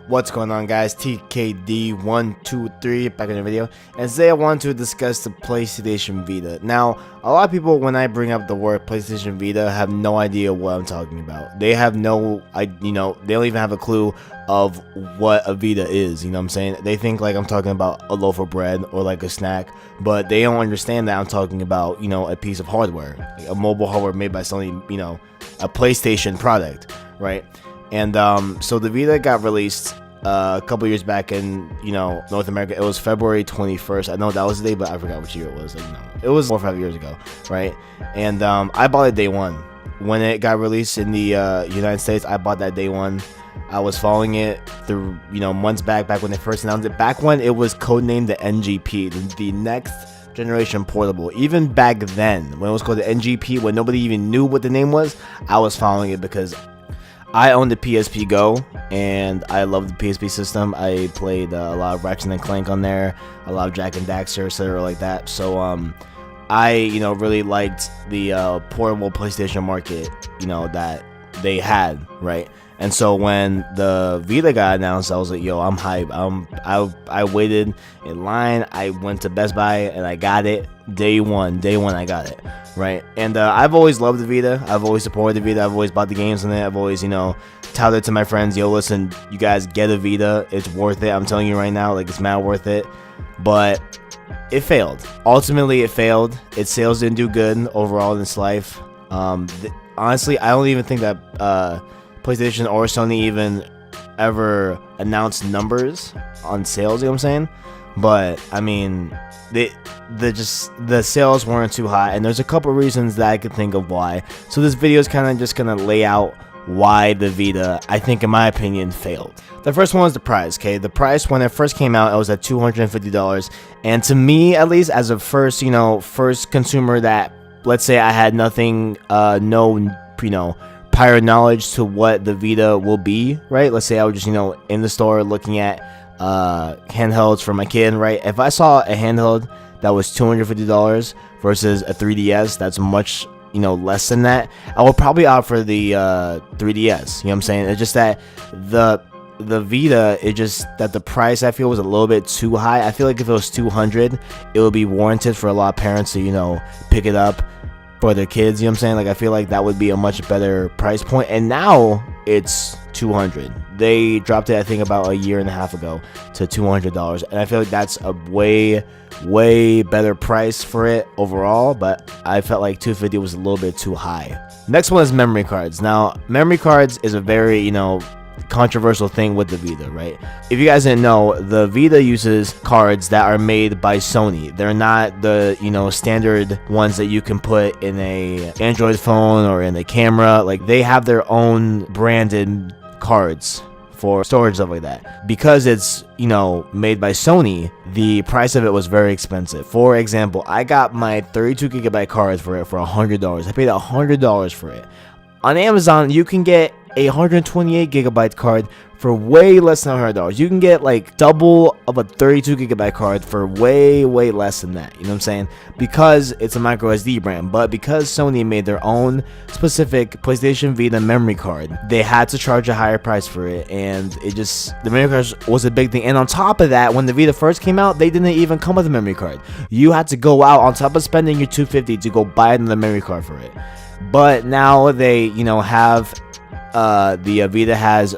What's going on, guys? TKD123 back in the video, and today I want to discuss the PlayStation Vita. Now, a lot of people, when I bring up the word PlayStation Vita, have no idea what I'm talking about. They have no, they don't even have a clue of what a Vita is. You know what I'm saying? They think like I'm talking about a loaf of bread or like a snack, but they don't understand that I'm talking about, a piece of hardware, like a mobile hardware made by Sony, a PlayStation product, right? And so the Vita got released a couple years back in North America. It was February 21st. I know that was the day, but I forgot which year it was. It was 4 or 5 years ago, right? And I bought it day one when it got released in the United States. I bought that day one. I was following it through months back when they first announced it. Back when it was codenamed the NGP, the next generation portable. Even back then, when it was called the NGP, when nobody even knew what the name was, I was following it because I owned the PSP Go, and I love the PSP system. I played a lot of Ratchet and Clank on there, a lot of Jack and Daxter, etc. like that. So I really liked the portable PlayStation market, that they had, right? And so when the Vita got announced, I was like, yo, I'm hype. I waited in line. I went to Best Buy and I got it day one. I got it, right? And I've always loved the Vita. I've always supported the Vita. I've always bought the games on it. I've always, touted to my friends, yo, listen, you guys get a Vita. It's worth it. I'm telling you right now, like, it's mad worth it. But it failed. Ultimately, it failed. Its sales didn't do good overall in its life. Honestly, I don't even think that PlayStation or Sony even ever announced numbers on sales, you know what I'm saying? But I mean, the sales weren't too high, and there's a couple reasons that I could think of why. So this video is kind of just gonna lay out why the Vita, I think in my opinion, failed. The first one was the price. Okay, the price when it first came out, it was at $250, and to me, at least as a first consumer that, let's say I had nothing, prior knowledge to what the Vita will be, right? Let's say I was just, in the store looking at handhelds for my kid, right? If I saw a handheld that was $250 versus a 3DS that's much, less than that, I would probably opt for the 3DS. You know what I'm saying? It's just that the Vita, it just that the price I feel was a little bit too high. I feel like if it was $200, it would be warranted for a lot of parents to, pick it up for their kids, you know what I'm saying? Like, I feel like that would be a much better price point, and now it's $200. They dropped it, I think, about a year and a half ago to $200, and I feel like that's a way better price for it overall, but I felt like $250 was a little bit too high. Next one is memory cards. Now, memory cards is a very, controversial thing with the Vita, right? If you guys didn't know, the Vita uses cards that are made by Sony. They're not the standard ones that you can put in a Android phone or in a camera. Like, they have their own branded cards for storage, stuff like that. Because it's made by Sony, the price of it was very expensive. For example, I got my 32GB card for $100. I paid $100 for it. On Amazon, you can get a 128GB card for way less than $100. You can get like double of a 32GB card for way less than that. You know what I'm saying? Because it's a micro SD brand, but because Sony made their own specific PlayStation Vita memory card, they had to charge a higher price for it, and the memory card was a big thing. And on top of that, when the Vita first came out, they didn't even come with a memory card. You had to go out on top of spending your $250 to go buy another memory card for it. But now they, have the Vita has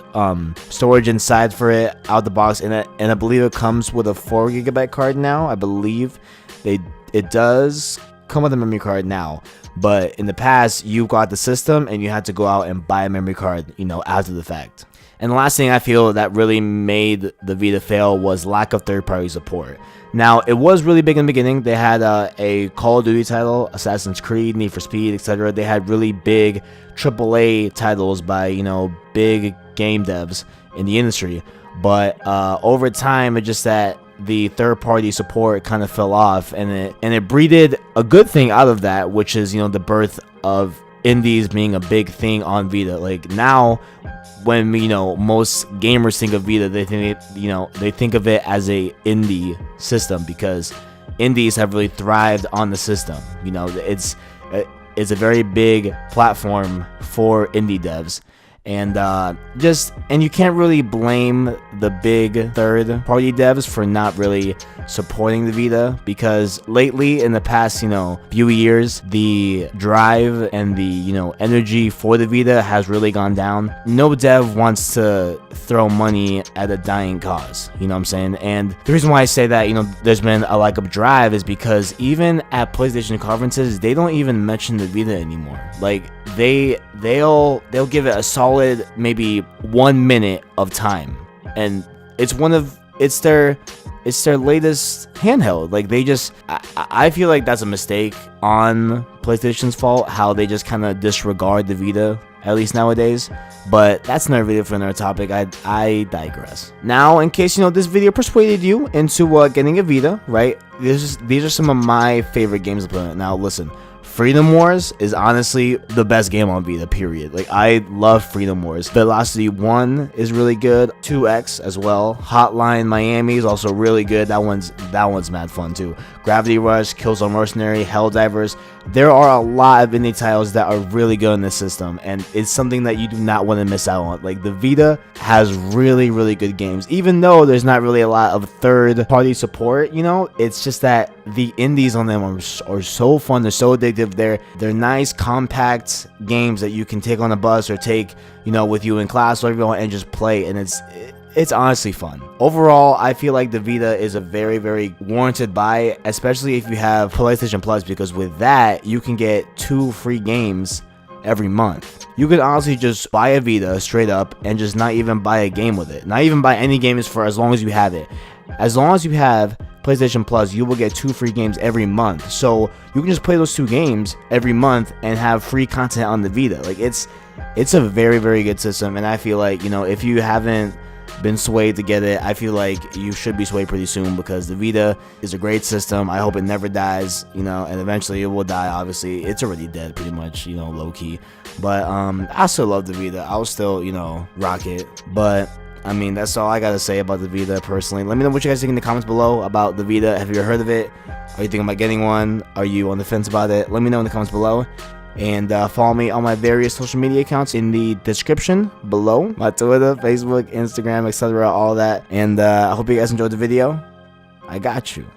storage inside for it out the box, and I believe it comes with a 4GB card now. I believe it does come with a memory card now, but in the past you got the system and you had to go out and buy a memory card, after the fact. And the last thing I feel that really made the Vita fail was lack of third-party support. Now, it was really big in the beginning. They had a Call of Duty title, Assassin's Creed, Need for Speed, etc. They had really big AAA titles by, big game devs in the industry. But over time, it's just that the third-party support kind of fell off, and it breeded a good thing out of that, which is, the birth of indies being a big thing on Vita. Like, now, when most gamers think of Vita, they think of it as a indie system, because indies have really thrived on the system. It's a very big platform for indie devs, And and you can't really blame the big third-party devs for not really supporting the Vita, because lately in the past, few years, the drive and the, energy for the Vita has really gone down. No dev wants to throw money at a dying cause, you know what I'm saying? And the reason why I say that, there's been a lack of drive is because even at PlayStation conferences, they don't even mention the Vita anymore. Like, they'll give it a solid maybe 1 minute of time, and it's their latest handheld. Like, I feel like that's a mistake on PlayStation's fault, how they just kind of disregard the Vita, at least nowadays. But that's another video for another topic. I digress. Now, in case this video persuaded you into getting a Vita, right? These are some of my favorite games to play on it. Now, listen. Freedom Wars is honestly the best game on Vita, period. Like, I love Freedom Wars. Velocity 1 is really good. 2X as well. Hotline Miami is also really good. That one's mad fun too. Gravity Rush, Killzone Mercenary, Helldivers. There are a lot of indie titles that are really good in this system, and it's something that you do not want to miss out on. Like, the Vita has really, really good games. Even though there's not really a lot of third-party support, it's just that the indies on them are so fun. They're so addictive. They're nice, compact games that you can take on a bus or take, with you in class or everyone and just play, and it's honestly fun. Overall, I feel like the Vita is a very, very warranted buy, especially if you have PlayStation Plus, because with that, you can get 2 free games every month. You could honestly just buy a Vita straight up and just not even buy a game with it. Not even buy any games for as long as you have it. As long as you have PlayStation Plus, you will get 2 free games every month. So you can just play those 2 games every month and have free content on the Vita. Like, it's a very, very good system, and I feel like, if you haven't been swayed to get it, I feel like you should be swayed pretty soon, because the Vita is a great system. I hope it never dies, and eventually it will die. Obviously, it's already dead pretty much, low key. But I still love the Vita. I'll still, rock it. But I mean, that's all I gotta say about the Vita personally. Let me know what you guys think in the comments below about the Vita. Have you ever heard of it? Are you thinking about getting one? Are you on the fence about it? Let me know in the comments below. And follow me on my various social media accounts in the description below. My Twitter, Facebook, Instagram, etc. All that. And I hope you guys enjoyed the video. I got you.